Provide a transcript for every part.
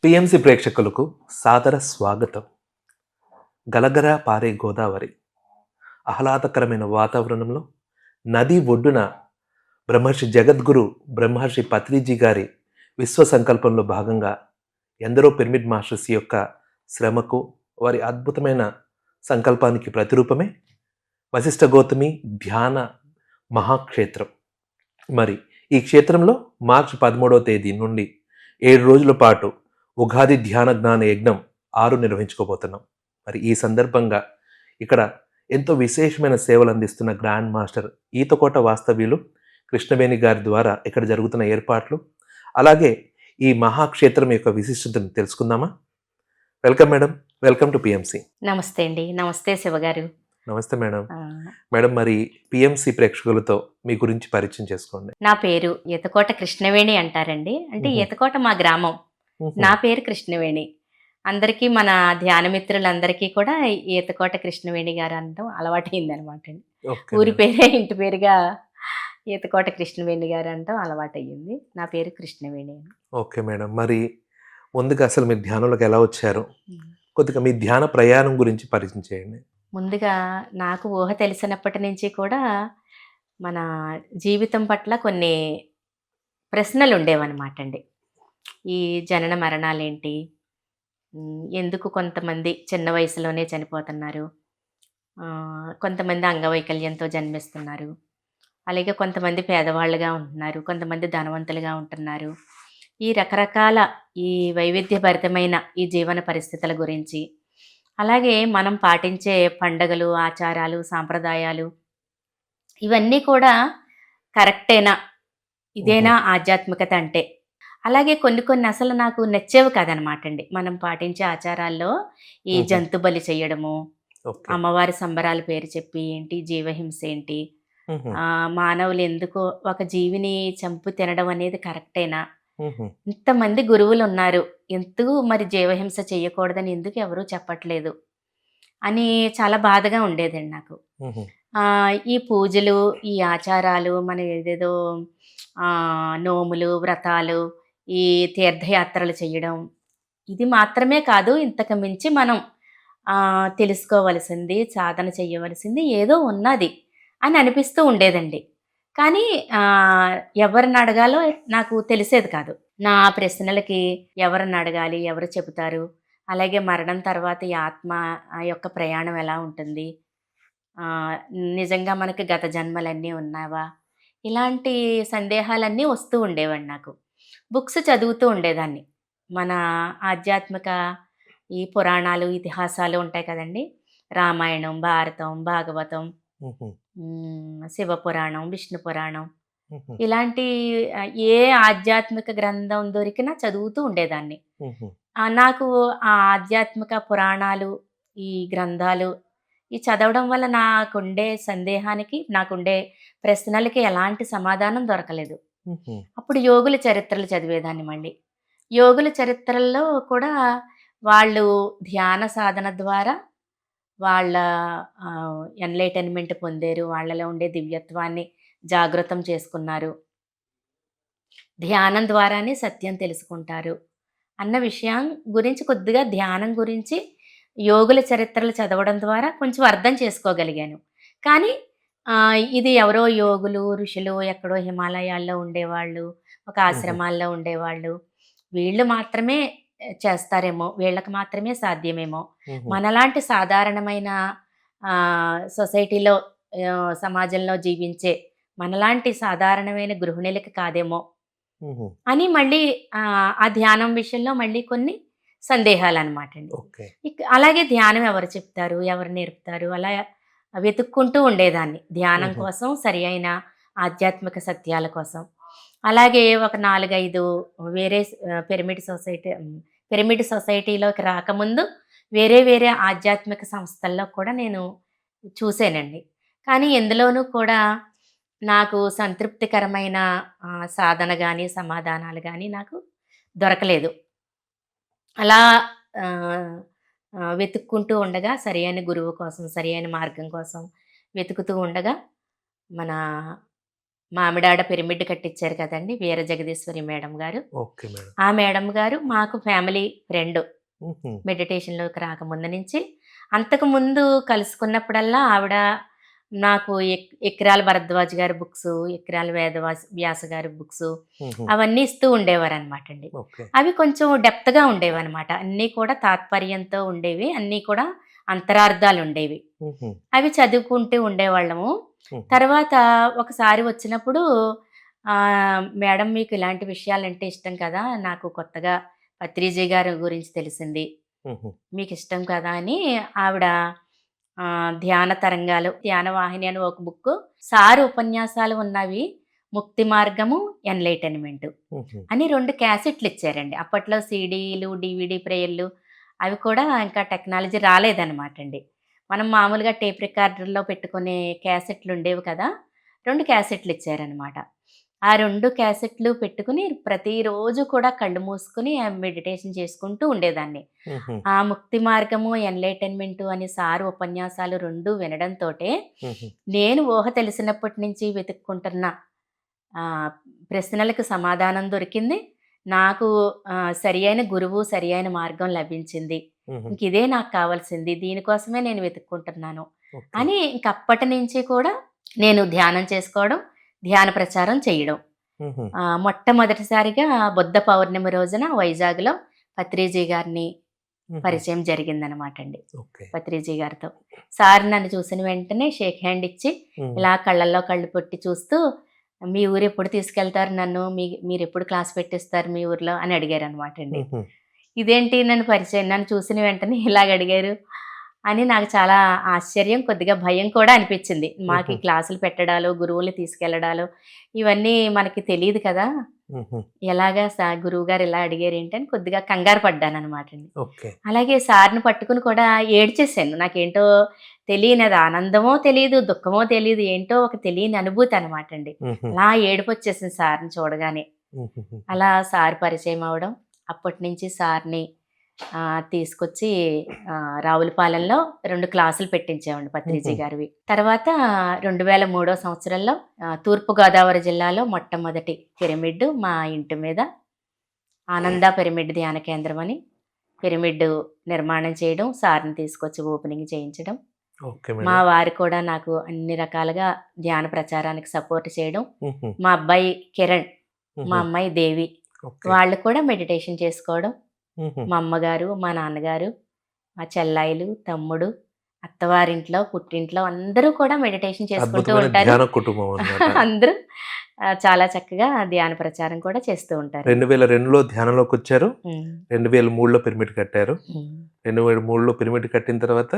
PMC ప్రేక్షకులకు సాదర స్వాగతం. గలగల పారే గోదావరి ఆహ్లాదకరమైన వాతావరణంలో నది ఒడ్డున బ్రహ్మర్షి జగద్గురు బ్రహ్మర్షి పత్రిజీ గారి విశ్వ సంకల్పంలో భాగంగా ఎందరో పిరమిడ్ మాస్టర్స్ యొక్క శ్రమకు, వారి అద్భుతమైన సంకల్పానికి ప్రతిరూపమే వశిష్ఠ గౌతమి ధ్యాన మహాక్షేత్రం. మరి ఈ క్షేత్రంలో మార్చి 13వ తేదీ నుండి 7 రోజుల పాటు ఉగాది ధ్యాన జ్ఞాన యజ్ఞం 6 నిర్వహించుకోబోతున్నాం. మరి ఈ సందర్భంగా ఇక్కడ ఎంతో విశేషమైన సేవలు అందిస్తున్న గ్రాండ్ మాస్టర్ ఈతకోట వాస్తవ్యులు కృష్ణవేణి గారి ద్వారా ఇక్కడ జరుగుతున్న ఏర్పాట్లు, అలాగే ఈ మహాక్షేత్రం యొక్క విశిష్టతను తెలుసుకుందామా? Welcome madam, welcome to PMC. నమస్తే అండి. నమస్తే శివగారు. నమస్తే మేడం. మేడం, మరి పిఎంసి ప్రేక్షకులతో మీ గురించి పరిచయం చేసుకోండి. నా పేరు ఈతకోట కృష్ణవేణి అంటారండి. అంటే ఈతకోట మా గ్రామం. నా పేరు కృష్ణవేణి. అందరికీ మన ధ్యాన మిత్రులందరికీ కూడా ఈతకోట కృష్ణవేణి గారు అనడం అలవాటైంది అనమాట అండి. ఊరి పేరే ఇంటి పేరుగా ఈతకోట కృష్ణవేణి గారు అనడం అలవాటయ్యింది. నా పేరు కృష్ణవేణి. ఓకే మేడం, మరి ముందుగా అసలు మీరు ధ్యానంలోకి ఎలా వచ్చారు? కొద్దిగా మీ ధ్యాన ప్రయాణం గురించి పరిచయం చేయండి. ముందుగా నాకు ఊహ తెలిసినప్పటి నుంచి కూడా మన జీవితం పట్ల కొన్ని ప్రశ్నలు ఉండేవన్నమాట అండి. ఈ జనన మరణాలేంటి? ఎందుకు కొంతమంది చిన్న వయసులోనే చనిపోతున్నారు? కొంతమంది అంగవైకల్యంతో జన్మిస్తున్నారు. అలాగే కొంతమంది పేదవాళ్ళుగా ఉంటున్నారు. కొంతమంది ధనవంతులుగా ఉంటున్నారు. ఈ రకరకాల ఈ వైవిధ్యభరితమైన ఈ జీవన పరిస్థితుల గురించి, అలాగే మనం పాటించే పండగలు, ఆచారాలు, సాంప్రదాయాలు ఇవన్నీ కూడా కరెక్టేనా? ఇదేనా ఆధ్యాత్మికత అంటే? అలాగే కొన్ని కొన్ని అసలు నాకు నచ్చేవి కాదనమాట అండి. మనం పాటించే ఆచారాల్లో ఈ జంతు బలి చేయడము, అమ్మవారి సంబరాల పేరు చెప్పి ఏంటి, జీవహింస ఏంటి, మానవులు ఎందుకు ఒక జీవిని చంపు తినడం అనేది కరెక్టేనా? ఇంతమంది గురువులు ఉన్నారు, ఎందుకు మరి జీవహింస చేయకూడదని ఎందుకు ఎవరూ చెప్పట్లేదు అని చాలా బాధగా ఉండేదండి నాకు. ఈ పూజలు, ఈ ఆచారాలు, మనం ఏదేదో నోములు, వ్రతాలు, ఈ తీర్థయాత్రలు చేయడం, ఇది మాత్రమే కాదు, ఇంతకు మించి మనం తెలుసుకోవలసింది, సాధన చేయవలసింది ఏదో ఉన్నది అని అనిపిస్తూ ఉండేదండి. కానీ ఎవరిని అడగాలో నాకు తెలిసేది కాదు. నా ప్రశ్నలకి ఎవరిని అడగాలి, ఎవరు చెబుతారు, అలాగే మరణం తర్వాత ఈ ఆత్మ యొక్క ప్రయాణం ఎలా ఉంటుంది, నిజంగా మనకి గత జన్మలన్నీ ఉన్నావా, ఇలాంటి సందేహాలన్నీ వస్తూ ఉండేవండి నాకు. బుక్స్ చదువుతూ ఉండేదాన్ని. మన ఆధ్యాత్మిక ఈ పురాణాలు, ఇతిహాసాలు ఉంటాయి కదండి. రామాయణం, భారతం, భాగవతం, శివ పురాణం, విష్ణు పురాణం, ఇలాంటి ఏ ఆధ్యాత్మిక గ్రంథం దొరికినా చదువుతూ ఉండేదాన్ని. నాకు ఆ ఆధ్యాత్మిక పురాణాలు, ఈ గ్రంథాలు ఈ చదవడం వల్ల నాకుండే సందేహానికి, నాకుండే ప్రశ్నలకి ఎలాంటి సమాధానం దొరకలేదు. అప్పుడు యోగుల చరిత్రలు చదివేదాన్ని మళ్ళీ. యోగుల చరిత్రల్లో కూడా వాళ్ళు ధ్యాన సాధన ద్వారా వాళ్ళ ఎన్లైటన్మెంట్ పొందారు. వాళ్ళలో ఉండే దివ్యత్వాన్ని జాగృతం చేసుకున్నారు. ధ్యానం ద్వారానే సత్యం తెలుసుకుంటారు అన్న విషయం గురించి, కొద్దిగా ధ్యానం గురించి యోగుల చరిత్రలు చదవడం ద్వారా కొంచెం అర్థం చేసుకోగలిగాను. కానీ ఇది ఎవరో యోగులు, ఋషులు ఎక్కడో హిమాలయాల్లో ఉండేవాళ్ళు, ఒక ఆశ్రమాల్లో ఉండేవాళ్ళు, వీళ్ళు మాత్రమే చేస్తారేమో, వీళ్ళకి మాత్రమే సాధ్యమేమో, మనలాంటి సాధారణమైన సొసైటీలో, సమాజంలో జీవించే మనలాంటి సాధారణమైన గృహిణులకి కాదేమో అని మళ్ళీ ఆ ధ్యానం విషయంలో మళ్ళీ కొన్ని సందేహాలు అనమాట అండి. అలాగే ధ్యానం ఎవరు చెప్తారు, ఎవరు నేర్పుతారు, అలా వెతుక్కుంటూ ఉండేదాన్ని ధ్యానం కోసం, సరి అయిన ఆధ్యాత్మిక సత్యాల కోసం. అలాగే ఒక 4-5 వేరే పిరమిడ్ సొసైటీలోకి రాకముందు వేరే వేరే ఆధ్యాత్మిక సంస్థల్లో కూడా నేను చూసానండి. కానీ ఎందులోనూ కూడా నాకు సంతృప్తికరమైన సాధన కానీ, సమాధానాలు కానీ నాకు దొరకలేదు. అలా వెతుక్కుంటూ ఉండగా, సరియైన గురువు కోసం, సరియైన మార్గం కోసం వెతుకుతూ ఉండగా, మన మామిడాడ పిరమిడ్ కట్టించారు కదండి వీర జగదీశ్వరి మేడం గారు. Okay madam. ఆ మేడం గారు మాకు ఫ్యామిలీ ఫ్రెండ్. హుహు. మెడిటేషన్‌లోకి రాకముందు నుంచి. అంతకుముందు కలుసుకున్నప్పుడల్లా ఆవిడ నాకు ఎక్కిరాల భరద్వాజ్ గారి బుక్సు, ఎక్కిరాల వ్యాస గారి బుక్సు హుహు. అవన్నీ ఇస్తూ ఉండేవారనమాటండి. ఓకే. అవి కొంచెం డెప్త్‌గా ఉండేవనమాట. అన్నీ కూడా తాత్పర్యంతో ఉండేవి. అన్నీ కూడా అంతరార్థాలుండేవి. హుహు. అవి చదువుకుంటూ ఉండేవాళ్ళము. హుహు. తర్వాత ఒకసారి వచ్చినప్పుడు "మేడం మీకు ఇలాంటి విషయాలంటే ఇష్టం కదా! నాకు కొత్తగా పత్రిజీ గారి గురించి తెలిసింది. హుహు. మీకిష్టం కదా!" అని ఆవిడ ధ్యాన తరంగాలు, ధ్యాన వాహిని అని ఒక బుక్కు, సారు ఉపన్యాసాలు ఉన్నవి 'ముక్తి మార్గము', 'ఎన్‌లైటన్‌మెంట్' హుహు. అని 2 క్యాసెట్‌లిచ్చారండి. అప్పట్లో సీడీలు, డీవీడీ ప్లేయర్లు అవి కూడా ఇంకా టెక్నాలజీ రాలేదనమాటండి. మనం మామూలుగా టేప్ రికార్డర్‌లో పెట్టుకునే క్యాసెట్లుండేవి కదా! 2 క్యాసెట్‌లిచ్చారనమాట. ఆ 2 క్యాసెట్లు పెట్టుకుని ప్రతిరోజు కూడా కళ్ళు మూసుకొని మెడిటేషన్ చేసుకుంటూ ఉండేదాన్ని. హుహు. ఆ 'ముక్తి మార్గము', 'ఎన్‌లైటన్‌మెంట్' అని సారు ఉపన్యాసాలు 2 వినడంతోటే హుహు. నేను ఊహ తెలిసినప్పటి నుంచి వెతుక్కుంటున్న ఆహ్, ప్రశ్నలకు సమాధానం దొరికింది. నాకు సరియైన గురువు, సరియైన మార్గం లభించింది. హుహు. ఇంకిదే నాకు కావాల్సింది. దీనికోసమే నేను వెతుక్కుంటున్నాను ఓకే. అని ఇంకప్పటి నుంచి కూడా నేను ధ్యానం చేసుకోవడం, ధ్యాన ప్రచారం చేయడం. హుహు. మొట్టమొదటిసారిగా బుద్ధ పౌర్ణమి రోజున వైజాగ్‌లో పత్రిజీ గారిని హుహు. పరిచయం జరిగిందనమాటండి. ఓకే. పత్రిజీ గారితో. సార్ నన్ను చూసిన వెంటనే షేక్ హ్యాండ్ ఇచ్చి, హ్మ్. ఇలా కళ్ళల్లో కళ్ళు పెట్టి చూస్తూ, "మీ ఊరెప్పుడు తీసుకెళ్తారు నన్ను? మీరెప్పుడు క్లాస్ పెట్టిస్తారు మీ ఊర్లో?" అని అడిగారనమాటండి. హుహు. ఇదేంటి నన్ను చూసిన వెంటనే ఇలాగ అడిగారు అని నాకు చాలా ఆశ్చర్యం, కొద్దిగా భయం కూడా అనిపిచ్చింది. మాకు హుహు. ఈ క్లాసులు పెట్టడాలు, గురువుల్ని తీసుకెళ్లడాలు ఇవన్నీ మనకి తెలీదు కదా! హుహు. ఎలాగా గురువుగారు ఇలా అడిగారేంటి అని కొద్దిగా కంగారు పడ్డాననమాటండి. ఓకే. అలాగే సార్‌ని పట్టుకొని కూడా ఏడ్చేశాను. నాకేంటో తెలియనిది ఆనందమో తెలీదు, దుఃఖమో తెలీదు. ఏంటో ఒక తెలియని అనుభూతి అనమాటండి. హుహు. అలా ఏడుపొచ్చేసింది సార్‌ని చూడగానే. హుహుహు. అలా సార్ పరిచయం అవ్వడం. అప్పటినుంచి సార్‌ని తీసుకొచ్చి రావులపాలెంలో 2 క్లాసులు పెట్టించామండి పత్రిజీ హుహు. గారివి. తర్వాత 2003 సంవత్సరంలో తూర్పుగోదావరి జిల్లాలో మొట్టమొదటి పిరమిడ్ మా ఇంటి మీద ఆనంద పిరమిడ్ ధ్యాన కేంద్రం అని పిరమిడ్ నిర్మాణం చేయడం, సార్‌ని తీసుకొచ్చి ఓపెనింగ్ చేయించడం. ఓకే మా మేడం. వారు కూడా నాకు అన్ని రకాలుగా ధ్యాన ప్రచారానికి సపోర్ట్ చేయడం. హుహు. మా అబ్బాయి కిరణ్, మా హుహు. అమ్మాయి దేవి ఓకే. వాళ్ళు కూడా మెడిటేషన్ చేసుకోవడం. హుహు. మా అమ్మగారు, మా నాన్నగారు, మా చెల్లాయిలు, తమ్ముడు, అత్తవారింట్లో, పుట్టింట్లో అందరూ కూడా మెడిటేషన్ చేసుకుంటూ అద్భుతమైన ఉంటారు. ధ్యాన కుటుంబం అన్నమాట. అందరూ చాలా చక్కగా ధ్యాన ప్రచారం కూడా చేస్తూ ఉంటారండి. 2002లో ధ్యానంలోకొచ్చారు. హ్మ్. 2003లో పిరమిడ్ కట్టారు. హ్మ్. 2003లో పిరమిడ్ కట్టిన తర్వాత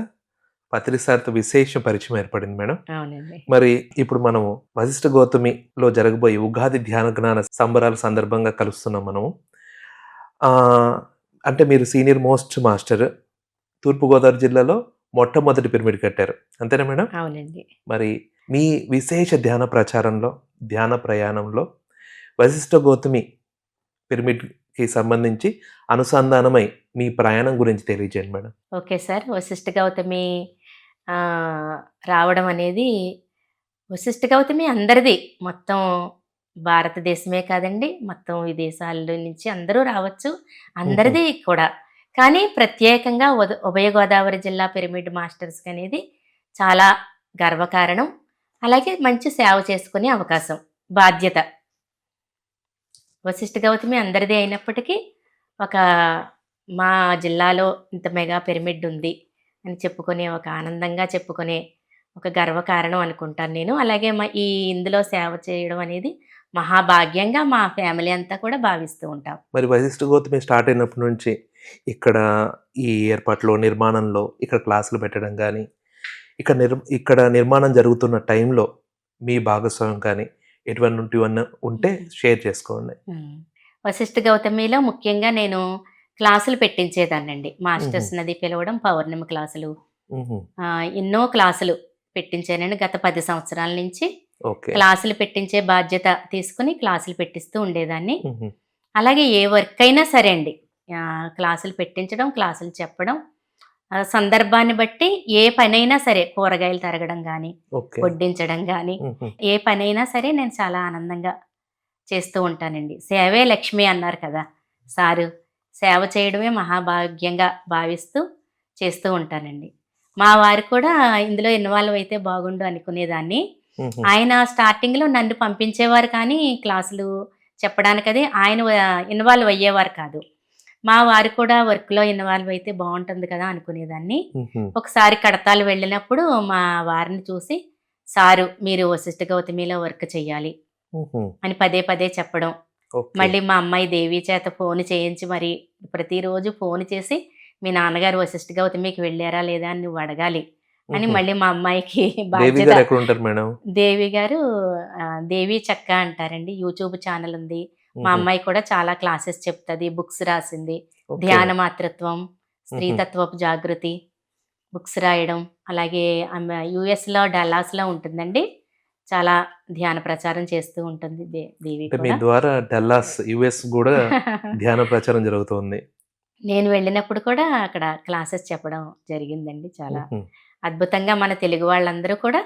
పత్రి సార్‌తో విశేష పరిచయం ఏర్పడింది మేడం. అవునండి. మరి ఇప్పుడు మనము వశిష్ఠ గౌతమిలో జరగబోయే ఉగాది ధ్యాన జ్ఞాన సంబరాల సందర్భంగా కలుస్తున్నాం మనము. ఆహ్, అంటే మీరు సీనియర్ మోస్ట్ మాస్టర్. తూర్పుగోదావరి జిల్లాలో మొట్టమొదటి పిరమిడ్ కట్టారు. అంతేనా మేడం? అవునండి. మరి మీ విశేష ధ్యాన ప్రచారంలో, ధ్యాన ప్రయాణంలో వశిష్ఠ గౌతమి పిరమిడ్‌కి సంబంధించి అనుసంధానమై మీ ప్రయాణం గురించి తెలియజేయండి madam. Okay sir. Vashishta Gautami ఆహ్, రావడం అనేది వశిష్ఠ గౌతమి అందరిది. మొత్తం భారతదేశమే కాదండి. మొత్తం విదేశాల నుంచి అందరూ రావచ్చు. హుహు. అందరిది కూడా. కానీ ప్రత్యేకంగా ఉభయ గోదావరి జిల్లా పిరమిడ్ మాస్టర్స్‌కనేది చాలా గర్వకారణం. అలాగే మంచి సేవ చేసుకునే అవకాశం, బాధ్యత. వశిష్ఠ గౌతమి అందరిది అయినప్పటికీ ఒక మా జిల్లాలో ఇంత మెగా పిరమిడ్ ఉంది అని చెప్పుకునే ఒక ఆనందంగా చెప్పుకునే ఒక గర్వకారణం అనుకుంటాను నేను. అలాగే ఇందులో సేవ చేయడం అనేది మహాభాగ్యంగా మా ఫ్యామిలీ అంతా కూడా భావిస్తూ ఉంటాం. మరి వశిష్ఠ గౌతమి స్టార్ట్ అయినప్పటి నుంచి ఇక్కడ ఈ ఏర్పాట్లో, నిర్మాణంలో ఇక్కడ క్లాసులు పెట్టడం గానీ, ఇక్కడ నిర్మాణం జరుగుతున్న టైంలో మీ భాగస్వామ్యం కానీ ఎటువంటివన్నా ఉంటే షేర్ చేసుకోండి. హ్మ్. వశిష్ఠ గౌతమిలో ముఖ్యంగా నేను క్లాసులు పెట్టించేదాన్నండి. హుహు. మాస్టర్స్‌నది పిలవడం, పౌర్ణమి క్లాసులు హుహు. ఎన్నో క్లాసులు పెట్టించానండి. గత 10 సంవత్సరాల నుంచి ఓకే. క్లాసులు పెట్టించే బాధ్యత తీసుకొని క్లాసులు పెట్టిస్తూ ఉండేదాన్ని. హుహు. అలాగే ఏ వర్క్ అయినా సరే అండి. క్లాసులు పెట్టించడం, క్లాసులు చెప్పడం, సందర్భాన్ని బట్టి ఏ పనైనా సరే కూరగాయలు తరగడం గానీ, ఓకే. వడ్డించడం గానీ, హుహు. ఏ పనైనా సరే నేను చాలా ఆనందంగా చేస్తూ ఉంటానండి. సేవే లక్ష్మి అన్నారు కదా సారు. సేవ చేయడమే మహాభాగ్యంగా భావిస్తూ చేస్తూ ఉంటానండి. మా వారు కూడా ఇందులో ఇన్వాల్వ్ అయితే బాగుండు అనుకునేదాన్ని. హుహు. ఆయన స్టార్టింగ్‌లో నన్ను పంపించేవారు కానీ క్లాసులు చెప్పడానికది ఆయన ఇన్వాల్వ్ అయ్యేవారు కాదు. మా వారు కూడా వర్క్‌లో ఇన్వాల్వ్ అయితే బావుంటుంది కదా అనుకునేదాన్ని. హుహు. ఒకసారి కడతాలు వెళ్ళినప్పుడు మా వారిని చూసి, "సారు మీరు వశిష్ఠ గౌతమిలో వర్క్ చెయ్యాలి" హుహు. అని పదే పదే చెప్పడం. ఓకే. మళ్ళీ మా అమ్మాయి దేవి చేత ఫోన్ చేయించి మరి ప్రతిరోజు ఫోన్ చేసి, "మీ నాన్నగారు వశిష్ఠ గౌతమికి వెళ్ళారా లేదా అని నువ్వు అడగాలి" అని హుహు. మళ్ళీ మా అమ్మాయికి దేవి బాధ్యత. గారు ఎక్కడుంటారు మేడం? దేవి గారు దేవి చక్క అంటారండి. యూట్యూబ్ ఛానెల్ ఉంది. మా హుహు. అమ్మాయి కూడా చాలా క్లాసెస్ చెప్తది. బుక్స్ రాసింది. ఓకే. ధ్యాన మాతృత్వం, హుహు. స్త్రీతత్వపు జాగృతి బుక్స్ రాయడం. అలాగే ఆమె యూఎస్‌లో డల్లాస్‌లో ఉంటుందండి. చాలా ధ్యాన ప్రచారం చేస్తూ ఉంటుంది దేవి అంటే మీ కూడా. ద్వారా డల్లాస్ యూఎస్ గూడా ధ్యాన ప్రచారం జరుగుతోంది. నేను వెళ్ళినప్పుడు కూడా అక్కడ క్లాసెస్ చెప్పడం జరిగిందండి. చాలా హుహు. అద్భుతంగా మన తెలుగు వాళ్ళందరూ కూడా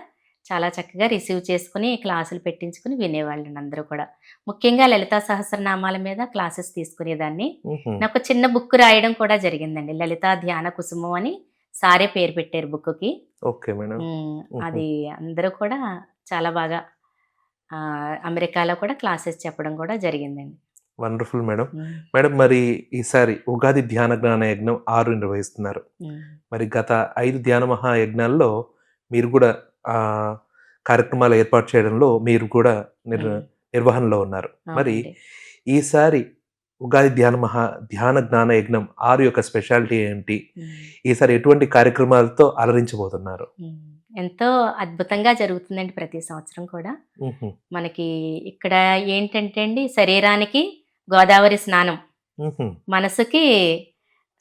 చాలా చక్కగా రిసీవ్ చేసుకొని, క్లాసులు పెట్టించుకొని వినేవాళ్ళండి అందరూ కూడా. ముఖ్యంగా లలితా సహస్రనామాల మీద క్లాసెస్ తీసుకునేదాన్ని. హుహు. నాకు చిన్న బుక్ రాయడం కూడా జరిగిందండి. లలితా ధ్యాన కుసుమం అని సారే పేరు పెట్టారు బుక్కుకి. Okay madam. హుహు. అది అందరూ కూడా చాలా బాగా అమెరికాలో కూడా క్లాసెస్ చెప్పడం కూడా జరిగిందండి. Wonderful madam. హ్మ్. మేడం మరి ఈసారి ఉగాది ధ్యాన జ్ఞాన యజ్ఞం 6 నిర్వహిస్తున్నారు. హ్మ్. మరి గత 5 ధ్యాన మహాయజ్ఞాల్లో మీరు గూడా ఆహ్, కార్యక్రమాలు ఏర్పాటు చేయడంలో మీరు కూడా హ్మ్. నిర్వహణలో ఉన్నారు. మరి అవునండి. ఈసారి ఉగాది ధ్యాన జ్ఞాన యజ్ఞం 6 యొక్క స్పెషాలిటీ ఏంటి? హ్మ్. ఈసారి ఎటువంటి కార్యక్రమాలతో అలరించబోతున్నారు? హ్మ్. ఎంతో అద్భుతంగా జరుగుతుందండి ప్రతి సంవత్సరం కూడా. హుహు. మనకి ఇక్కడ ఏంటంటే అండి, శరీరానికి గోదావరి స్నానం, హుహు. మనసుకి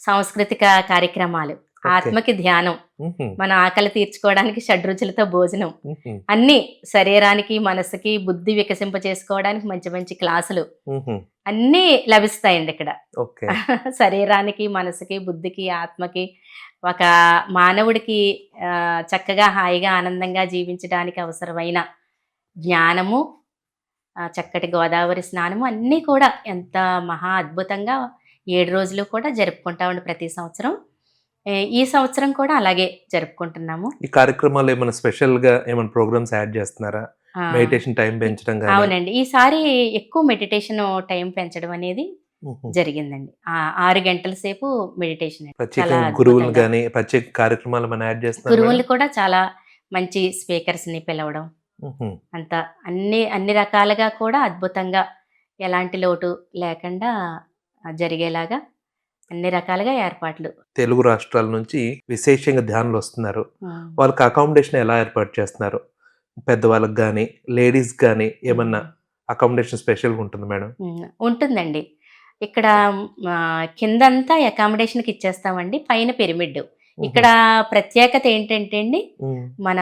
సాంస్కృతిక కార్యక్రమాలు, ఓకే. ఆత్మకి ధ్యానం, హుహు. మన ఆకలి తీర్చుకోవడానికి షడ్రుచులతో భోజనం. హుహు. అన్నీ శరీరానికి, మనసుకి, బుద్ధి వికసింపచేసుకోవడానికి మంచి మంచి క్లాసులు హుహు. అన్నీ లభిస్తాయండి ఇక్కడ. ఓకే. శరీరానికి, మనసుకి, బుద్ధికి, ఆత్మకి ఒక మానవుడికి చక్కగా, హాయిగా, ఆనందంగా జీవించడానికి అవసరమైన జ్ఞానము, చక్కటి గోదావరి స్నానము అన్నీ కూడా ఎంత మహా అద్భుతంగా 7 రోజులు కూడా జరుపుకుంటామండి ప్రతి సంవత్సరం. ఈ సంవత్సరం కూడా అలాగే జరుపుకుంటున్నాము. ఈ కార్యక్రమాల్లో ఏమైనా స్పెషల్‌గా ఏమైనా ప్రోగ్రామ్స్ యాడ్ చేస్తున్నారా? ఆ! మెడిటేషన్ టైం ఇ పెంచడం గాని? అవునండి. ఈసారి ఎక్కువ మెడిటేషన్ టైం పెంచడం అనేది హుహు. జరిగిందండి. 6 గంటల సేపు మెడిటేషన్ అండి. చాలా ప్రత్యేకంగా గురువులు అద్భుతంగా. గాని, ప్రత్యేక కార్యక్రమాలు ఏమైనా యాడ్ చేస్తున్నారా మేడం? గురువులు కూడా చాలా మంచి స్పీకర్స్‌ని పిలవడం. హుహు. అంతా అన్ని అన్ని రకాలుగా కూడా అద్భుతంగా ఎలాంటి లోటు లేకుండా జరిగేలాగా అన్ని రకాలుగా ఏర్పాట్లు. తెలుగు రాష్ట్రాల నుంచి విశేషంగా ధ్యానులొస్తున్నారు. హ్మ్. వాళ్ళకి అకామిడేషన్ ఎలా ఏర్పాటు చేస్తున్నారు? పెద్దవాళ్ళకి గాని, లేడీస్‌కి గాని ఏమన్నా హ్మ్. అకామిడేషన్ స్పెషల్‌గా ఉంటుందా మేడం? ఉంటుందండి. ఇక్కడ కిందంతా అకామిడేషన్‌కి ఇచ్చేస్తామండి. పైన పిరమిడ్. హుహు. ఇక్కడ ప్రత్యేకత ఏంటంటే అండి, హ్మ్. మన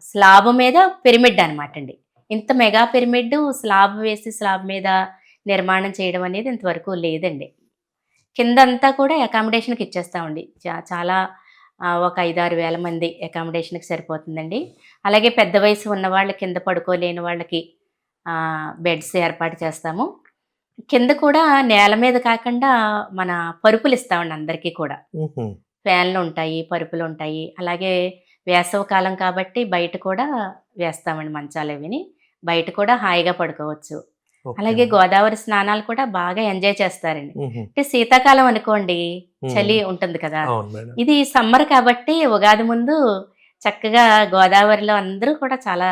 స్లాబ్ మీద పిరమిడ్ అనమాటండి. ఇంత మెగా పిరమిడ్ స్లాబ్ వేసి స్లాబ్ మీద నిర్మాణం చేయడం అనేది ఇంతవరకు లేదండి. కిందంతా కూడా అకామిడేషన్‌కి ఇచ్చేస్తామండి. చాలా ఒక 5, 6 వేల మంది అకామిడేషన్‌కి సరిపోతుందండి. అలాగే పెద్ద వయసు ఉన్నవాళ్ళు కింద పడుకోలేని వాళ్ళకి బెడ్స్ ఏర్పాటు చేస్తాము. కింద కూడా నేల మీద కాకుండా మన పరుపులిస్తామండి అందరికీ కూడా. హుహు. ఫ్యాన్లుంటాయి, పరుపులుంటాయి. అలాగే వేసవి కాలం కాబట్టి బయట కూడా వేస్తామండి మంచాలవిని. బయట కూడా హాయిగా పడుకోవచ్చు. ఓకే అలాగే అండి. గోదావరి స్నానాలు కూడా బాగా ఎంజాయ్ చేస్తారండి. హుహు. అంటే శీతాకాలం అనుకోండి, హ్మ్. చలి ఉంటుంది కదా! అవును మేడం. ఇది సమ్మర్ కాబట్టి ఉగాది ముందు చక్కగా గోదావరిలో అందరూ కూడా చాలా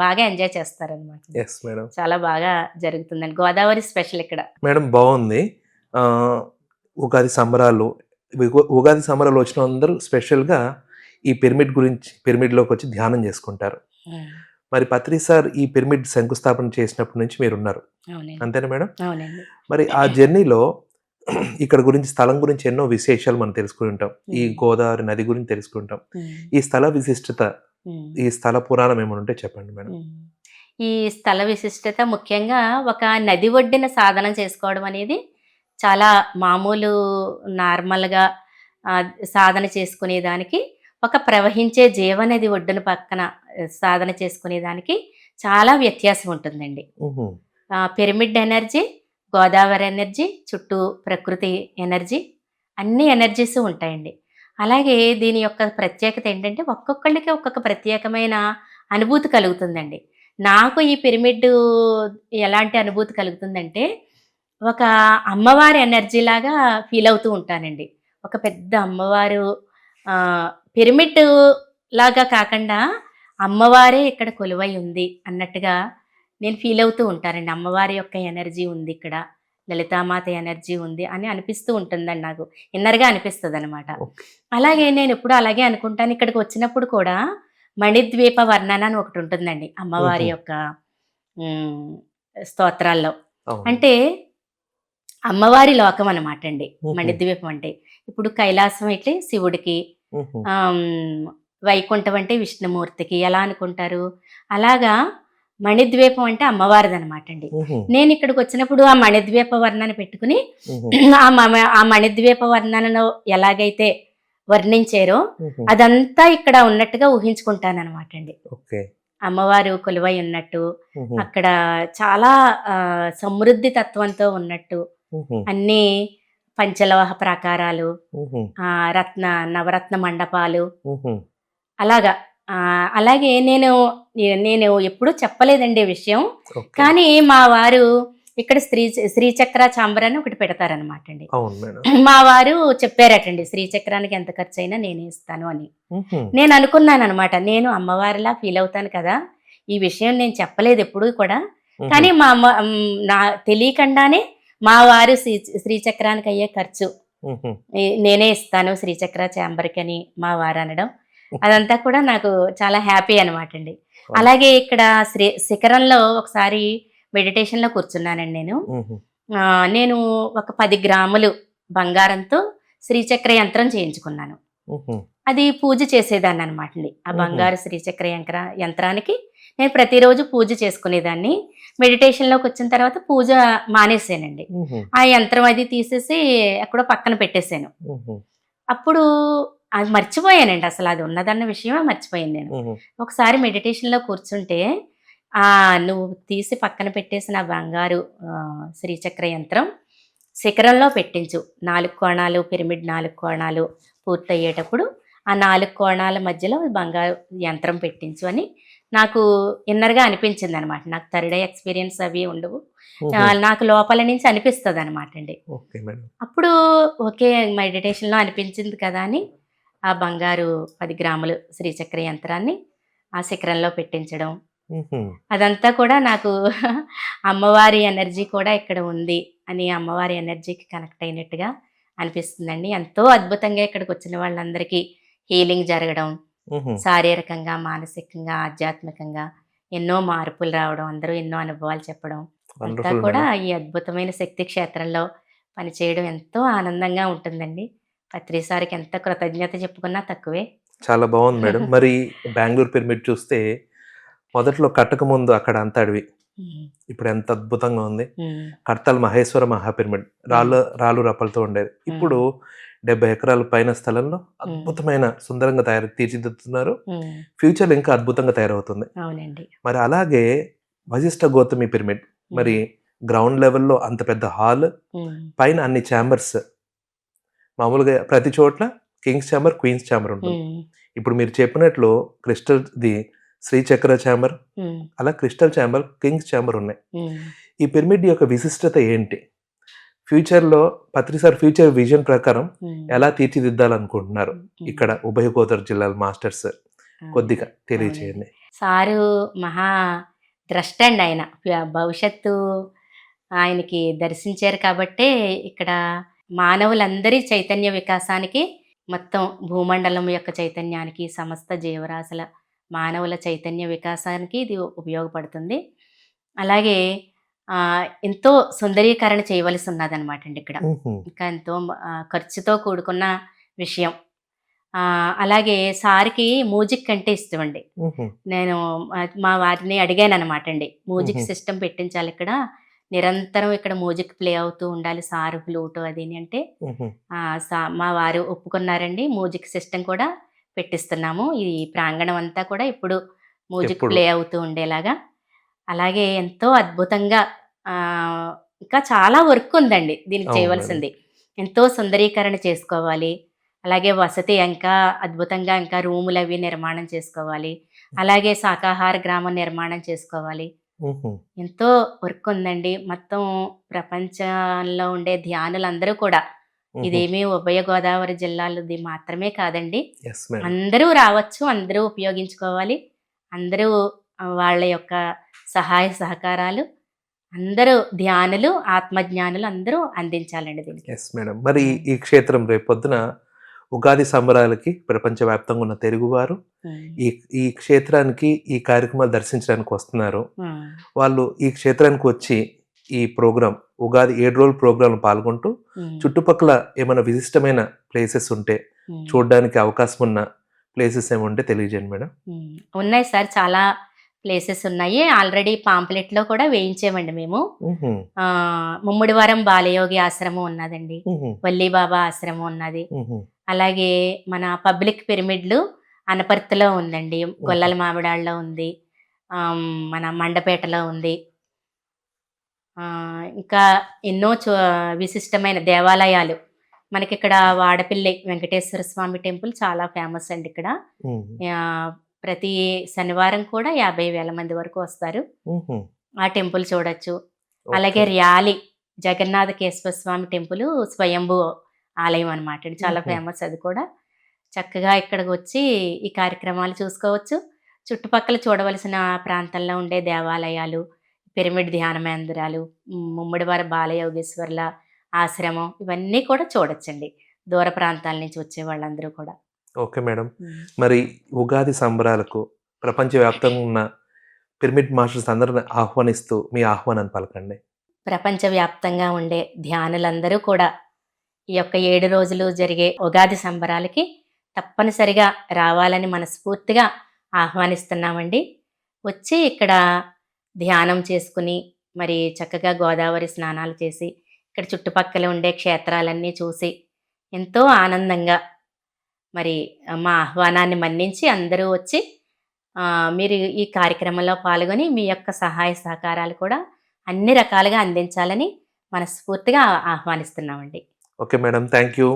బాగా ఎంజాయ్ చేస్తారనమాట. Yes madam. చాలా బాగా జరుగుతుందండి. గోదావరి స్పెషల్ ఇక్కడ. మేడం బావుంది. ఆహ్, ఉగాది సంబరాలు ఉగాది సంబరాలు వచ్చిన అందరూ స్పెషల్‌గా ఈ పిరమిడ్‌లోకొచ్చి ధ్యానం చేసుకుంటారు. హ్మ్. మరి పత్రి సార్ ఈ పిరమిడ్ శంకుస్థాపన చేసినప్పటి నుంచి మీరున్నారు. అవునండి. అంతేనా మేడం? అవునండి. మరి ఆ జర్నీలో ఇక్కడ గురించి స్థలం గురించి ఎన్నో విశేషాలు మనం తెలుసుకొని ఉంటాం. ఈ హ్మ్. గోదావరి నది గురించి తెలుసుకుంటాం. హ్మ్. ఈ స్థల విశిష్టత, హ్మ్. ఈ స్థల పురాణం ఏమైనా ఉంటే చెప్పండి మేడం? హ్మ్. ఈ స్థల విశిష్టత ముఖ్యంగా ఒక నది ఒడ్డున సాధన చేసుకోవడం అనేది చాలా మామూలు నార్మల్‌గా సాధన చేసుకునేదానికి, ఒక ప్రవహించే జీవనది ఒడ్డున పక్కన సాధన చేసుకునేదానికి చాలా వ్యత్యాసం ఉంటుందండి. హుహు. పిరమిడ్ ఎనర్జీ, గోదావరి ఎనర్జీ, చుట్టూ ప్రకృతి ఎనర్జీ, అన్ని ఎనర్జీస్ ఉంటాయండి. అలాగే దీని యొక్క ప్రత్యేకత ఏంటంటే, ఒక్కొక్కళ్ళకి ఒక్కొక్క ప్రత్యేకమైన అనుభూతి కలుగుతుందండి. నాకు ఈ పిరమిడ్ ఎలాంటి అనుభూతి కలుగుతుందంటే, ఒక అమ్మవారి ఎనర్జీలాగా ఫీల్ అవుతూ ఉంటానండి. ఒక పెద్ద అమ్మవారు పిరమిడ్ లాగా కాకుండా అమ్మవారే ఇక్కడ కొలువై ఉంది అన్నట్టుగా నేను ఫీల్ అవుతూ ఉంటానండి. అమ్మవారి యొక్క ఎనర్జీ ఉంది ఇక్కడ. లలితామాత ఎనర్జీ ఉంది అని అనిపిస్తూ ఉంటుందండి నాకు. ఇన్నర్‌గా అనిపిస్తదనమాట. ఓకే. అలాగే నేనెప్పుడూ అలాగే అనుకుంటాను. ఇక్కడికి వచ్చినప్పుడు కూడా మణిద్వీప వర్ణన అని ఒకటుంటుందండి అమ్మవారి హుహు. యొక్క హ్మ్. స్తోత్రాల్లో. అవును. అంటే అమ్మవారి లోకం అనమాటండి హుహు. మణిద్వీపం అంటే. ఇప్పుడు కైలాసం అయితే శివుడికి, హుహు. వైకుంఠం అంటే విష్ణుమూర్తికి ఎలా అనుకుంటారు? అలాగా మణిద్వీపం అంటే అమ్మవారిదనమాటండి. హుహు. నేనిక్కడికొచ్చినప్పుడు ఆ మణిద్వీప వర్ణన పెట్టుకుని హుహు. ఆ మణిద్వీప వర్ణనలో ఎలాగైతే వర్ణించారో హుహు. అదంతా ఇక్కడ ఉన్నట్టుగా ఊహించుకుంటాననమాటండి. ఓకే. అమ్మవారు కొలువై ఉన్నట్టు, హుహు. అక్కడ చాలా సమృద్ధి తత్వంతో ఉన్నట్టు, హుహు. అన్నీ పంచలోహ ప్రాకారాలు, హుహు. రత్న నవరత్న మండపాలు హుహు. అలాగా. అలాగే నేను ఎప్పుడూ చెప్పలేదండి ఈ విషయం. ఓకే. కానీ మా వారు ఇక్కడ శ్రీచక్ర చాంబర్ అని ఒకటి పెడతారనమాటండి. అవును మేడం. మా వారు చెప్పారటండి, శ్రీచక్రానికి ఎంత ఖర్చయినా నేనే ఇస్తాను అని. హుహు. నేననుకున్నాననమాట. నేను అమ్మవారిలా ఫీల్ అవుతాను కదా! ఈ విషయం నేను చెప్పలేదు ఎప్పుడూ కూడా. హుహు. కానీ నా తెలియకుండానే మా వారు శ్రీచక్రానికయ్యే ఖర్చు హుహు. నేనే ఇస్తాను శ్రీచక్ర చాంబర్‌కని మా వారనడం. అదంతా కూడా నాకు చాలా హ్యాపీ అనమాటండి. అవును. అలాగే ఇక్కడ శిఖరంలో ఒకసారి మెడిటేషన్‌లో కూర్చున్నానండి నేను. హుహు. నేను ఒక 10 గ్రాములు బంగారంతో శ్రీచక్ర యంత్రం చేయించుకున్నాను. హుహు. అది పూజ చేసేదాన్ననమాటండి. ఆ హుహు. బంగారు శ్రీచక్ర యంత్రానికి నేను ప్రతిరోజు పూజ చేసుకునేదాన్ని. మెడిటేషన్‌లోకొచ్చిన తర్వాత పూజ మానేసానండి. హుహు. ఆ యంత్రం అది తీసేసి ఎక్కడో పక్కన పెట్టేసాను. హుహు. అప్పుడు అది మర్చిపోయానండి. అసలది ఉన్నదన్న విషయమే మర్చిపోయాను నేను. హుహు. ఒకసారి మెడిటేషన్‌లో కూర్చుంటే, నువ్వు తీసి పక్కన పెట్టేసిన బంగారు శ్రీచక్ర యంత్రం శిఖరంలో పెట్టించు. 4 కోణాలు పిరమిడ్ 4 కోణాలు పూర్తయ్యేటప్పుడు, ఆ 4 కోణాల మధ్యలో బంగారు యంత్రం పెట్టించు అని నాకు ఇన్నర్‌గా అనిపించిందనమాట. నాకు థర్డ్ ఐ ఎక్స్‌పీరియన్స్ అవి ఉండవు. హుహు. నాకు లోపల నుంచి అనిపిస్తదనమాటండి. Okay madam. అప్పుడు ఓకే. మెడిటేషన్‌లో అనిపించింది కదా అని ఆ బంగారు 10 గ్రాములు శ్రీచక్ర యంత్రాన్ని ఆ శిఖరంలో పెట్టించడం. హుహు. అదంతా కూడా నాకు అమ్మవారి ఎనర్జీ కూడా ఇక్కడ ఉంది అని అమ్మవారి ఎనర్జీకి కనెక్ట్ అయినట్టుగా అనిపిస్తుందండి. ఎంతో అద్భుతంగా ఇక్కడికొచ్చిన వాళ్ళందరికీ హీలింగ్ జరగడం, హుహు. శారీరకంగా, మానసికంగా, ఆధ్యాత్మికంగా ఎన్నో మార్పులు రావడం, అందరూ ఎన్నో అనుభవాలు చెప్పడం. అంతా వండర్‌ఫుల్ కూడా మేడం. ఈ అద్భుతమైన శక్తి క్షేత్రంలో పనిచేయడం ఎంతో ఆనందంగా ఉంటుందండి. పత్రి సార్‌కి ఎంత కృతజ్ఞత చెప్పుకున్నా తక్కువే. చాలా బావుంది మేడం. మరి బెంగుళూరు పిరమిడ్ చూస్తే మొదట్లో కట్టకముందు అక్కడ అంతా అడవి. హ్మ్. ఇప్పుడు ఎంత అద్భుతంగా ఉంది. హ్మ్. కడతాల్ మహేశ్వర మహాపిరమిడ్ హ్మ్. రాళ్ళు రప్పలతో ఉండేది. ఇప్పుడు హ్మ్. 70 ఎకరాల పైన స్థలంలో హ్మ్. అద్భుతమైన సుందరంగా తీర్చిదిద్దుతున్నారు. హ్మ్. ఫ్యూచర్‌లో ఇంకా అద్భుతంగా తయారవుతుంది. అవునండి. మరి అలాగే వశిష్ఠ గౌతమి పిరమిడ్ మరి హ్మ్. గ్రౌండ్ లెవెల్‌లో అంత పెద్ద హాల్, హ్మ్. పైన అన్ని చాంబర్స్. మామూలుగా ప్రతి చోట్ల కింగ్స్ చాంబర్, క్వీన్స్ చాంబర్ ఉంటుంది. హ్మ్. ఇప్పుడు మీరు చెప్పినట్లు క్రిస్టల్‌ది శ్రీచక్ర చాంబర్, హ్మ్. అలా క్రిస్టల్ చాంబర్, కింగ్స్ చాంబర్ ఉన్నాయి. హ్మ్. ఈ పిరమిడ్ యొక్క విశిష్టత ఏంటి? ఫ్యూచర్‌లో పత్రి సార్ ఫ్యూచర్ విజన్ ప్రకారం హ్మ్. ఎలా తీర్చిదిద్దాలనుకుంటున్నారు? హ్మ్. ఇక్కడ ఉభయ గోదావరి జిల్లాల మాస్టర్స్ అవునండి. కొద్దిగా అవునండి. తెలియచేయండి. సారు మహా ద్రష్టండి ఆయన. భవిష్యత్తు ఆయనకి దర్శించారు కాబట్టే ఇక్కడ మానవులందరి చైతన్య వికాసానికి, మొత్తం భూమండలం యొక్క చైతన్యానికి, సమస్త జీవరాశుల మానవుల చైతన్య వికాసానికి ఇది ఉపయోగపడుతుంది. అలాగే ఎంతో సుందరీకరణ చేయవలసి ఉన్నదనమాటండి ఇక్కడ. హుహు. ఇంకా ఎంతో ఖర్చుతో కూడుకున్న విషయం. అలాగే సార్‌కి మ్యూజిక్ అంటే ఇష్టమండి. హుహు. నేను మా వారిని అడిగాననమాటండి. హుహు. మ్యూజిక్ సిస్టమ్ పెట్టించాలిక్కడ. నిరంతరం ఇక్కడ మ్యూజిక్ ప్లే అవుతూ ఉండాలి. సారు ఫ్లూటు అదిని అంటే హుహు. మా వారు ఒప్పుకున్నారండి. మ్యూజిక్ సిస్టమ్ కూడా పెట్టిస్తున్నాము. ఈ ప్రాంగణం అంతా కూడా ఇప్పుడు మ్యూజిక్ ఎప్పుడు? ప్లే అవుతూ ఉండేలాగా. అలాగే ఎంతో అద్భుతంగా ఇంకా చాలా వర్క్ ఉందండి దీనికి అవును మేడం. చేయవలసింది. ఎంతో సుందరీకరణ చేసుకోవాలి. అలాగే వసతి ఇంకా అద్భుతంగా ఇంకా రూములవి నిర్మాణం చేసుకోవాలి. అలాగే శాకాహార గ్రామం నిర్మాణం చేసుకోవాలి. హుహు. ఎంతో వర్క్ ఉందండి. మొత్తం ప్రపంచంలో ఉండే ధ్యానులందరూ కూడా హుహు. ఇదేమీ ఉభయ గోదావరి జిల్లాలది మాత్రమే కాదండి. Yes madam. అందరూ రావచ్చు. అందరూ ఉపయోగించుకోవాలి. అందరూ వాళ్ళ యొక్క సహాయ సహకారాలు అందరూ ధ్యానులు, ఆత్మజ్ఞానులు అందరూ అందించాలండి దీనికి. Yes madam. మరి హ్మ్. ఈ క్షేత్రం రేపొద్దున ఉగాది సంబరాలకి ప్రపంచవ్యాప్తంగా ఉన్న తెలుగువారు హ్మ్. ఈ ఈ క్షేత్రానికి ఈ కార్యక్రమాలు దర్శించడానికి వస్తున్నారు. హ్మ్. వాళ్ళు ఈ క్షేత్రానికి వచ్చి ఈ ప్రోగ్రామ్ ఉగాది 7 రోజుల ప్రోగ్రాంలో పాల్గొంటూ హ్మ్. చుట్టుపక్కల ఏమైనా విశిష్టమైన ప్లేసెస్ ఉంటే హ్మ్. చూడడానికి అవకాశం ఉన్న ప్లేసెస్ ఏముంటే తెలియజేయండి మేడం. హ్మ్. ఉన్నాయి సార్. చాలా ప్లేసెస్ ఉన్నాయి. ఆల్రెడీ పాంప్లెట్‌లో కూడా వేయించామండి మేము. హుహు. ముమ్మిడివరం బాలయోగి ఆశ్రమం ఉన్నదండి. హుహు. వల్లీబాబా ఆశ్రమం ఉన్నది. హుహు. అలాగే మన పబ్లిక్ పిరమిడ్‌లు అనపర్తిలో ఉందండి. హుహు. గొల్లల మామిడాడలో ఉంది. మన మండపేటలో ఉంది. ఇంకా ఎన్నో విశిష్టమైన దేవాలయాలు. మనకిక్కడ వాడపిల్లి వెంకటేశ్వర స్వామి టెంపుల్ చాలా ఫేమస్ అండి ఇక్కడ. హుహు. ప్రతి శనివారం కూడా 50,000 మంది వరకు వస్తారు. హుహు. ఆ టెంపుల్ చూడొచ్చు. అలాగే ఓకే. ర్యాలి జగన్నాథకేశ్వర స్వామి టెంపుల్ స్వయంభూ ఆలయం అనమాట అండి. చాలా హుహు. ఫేమస్ అది కూడా. చక్కగా ఇక్కడికొచ్చి ఈ కార్యక్రమాలు చూసుకోవచ్చు. చుట్టుపక్కల చూడవలసిన ప్రాంతంలో ఉండే దేవాలయాలు, పిరమిడ్ ధ్యాన మందిరాలు, ముమ్మిడివరం బాలయోగేశ్వర్ల ఆశ్రమం ఇవన్నీ కూడా చూడొచ్చండి. దూర ప్రాంతాల నుంచి వచ్చే వాళ్ళందరూ కూడా. Okay madam. హ్మ్. మరి ఉగాది సంబరాలకు ప్రపంచవ్యాప్తంగా ఉన్న పిరమిడ్ మాస్టర్స్ అందరిని ఆహ్వానిస్తూ మీ ఆహ్వానాన్ని పలకండి. ప్రపంచవ్యాప్తంగా ఉండే ధ్యానులందరూ కూడా ఈ యొక్క 7 రోజులు జరిగే ఉగాది సంబరాలకి తప్పనిసరిగా రావాలని మనస్ఫూర్తిగా ఆహ్వానిస్తున్నామండి. వచ్చి ఇక్కడ ధ్యానం చేసుకుని, మరి చక్కగా గోదావరి స్నానాలు చేసి, ఇక్కడ చుట్టుపక్కల ఉండే క్షేత్రాలన్నీ చూసి, ఎంతో ఆనందంగా మరి మా ఆహ్వానాన్ని మన్నించి అందరూ వచ్చి మీరు ఈ కార్యక్రమంలో పాల్గొని మీ యొక్క సహాయ సహకారాలు కూడా అన్ని రకాలుగా అందించాలని మనస్ఫూర్తిగా ఆహ్వానిస్తున్నామండి. Okay madam. Thank you.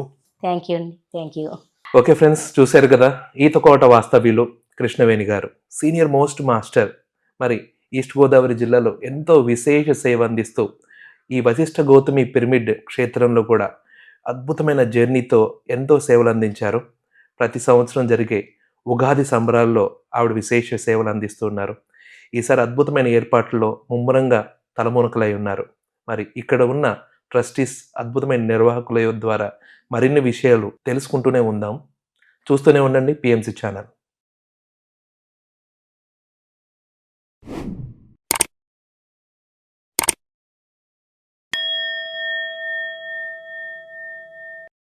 Thank you అండి. Thank you. ఓకే ఫ్రెండ్స్, చూశారు కదా ఈతకోట వాస్తవ్యులు Krishnaveni garu senior most master. మరి ఈస్ట్ గోదావరి జిల్లాలో ఎంతో విశేష సేవ అందిస్తూ ఈ వశిష్ఠ గౌతమి పిరమిడ్ క్షేత్రంలో కూడా అద్భుతమైన జర్నీతో ఎంతో సేవలు అందించారు. ప్రతి సంవత్సరం జరిగే ఉగాది సంబరాల్లో ఆవిడ విశేష సేవలు అందిస్తున్నారు. ఈసారి అద్భుతమైన ఏర్పాట్లలో ముమ్మరంగా తలమునకలై ఉన్నారు. మరి ఇక్కడ ఉన్న ట్రస్టీస్ అద్భుతమైన నిర్వాహకుల ద్వారా మరిన్ని విషయాలు తెలుసుకుంటూనే ఉందాం. చూస్తూనే ఉండండి పిఎంసి ఛానల్.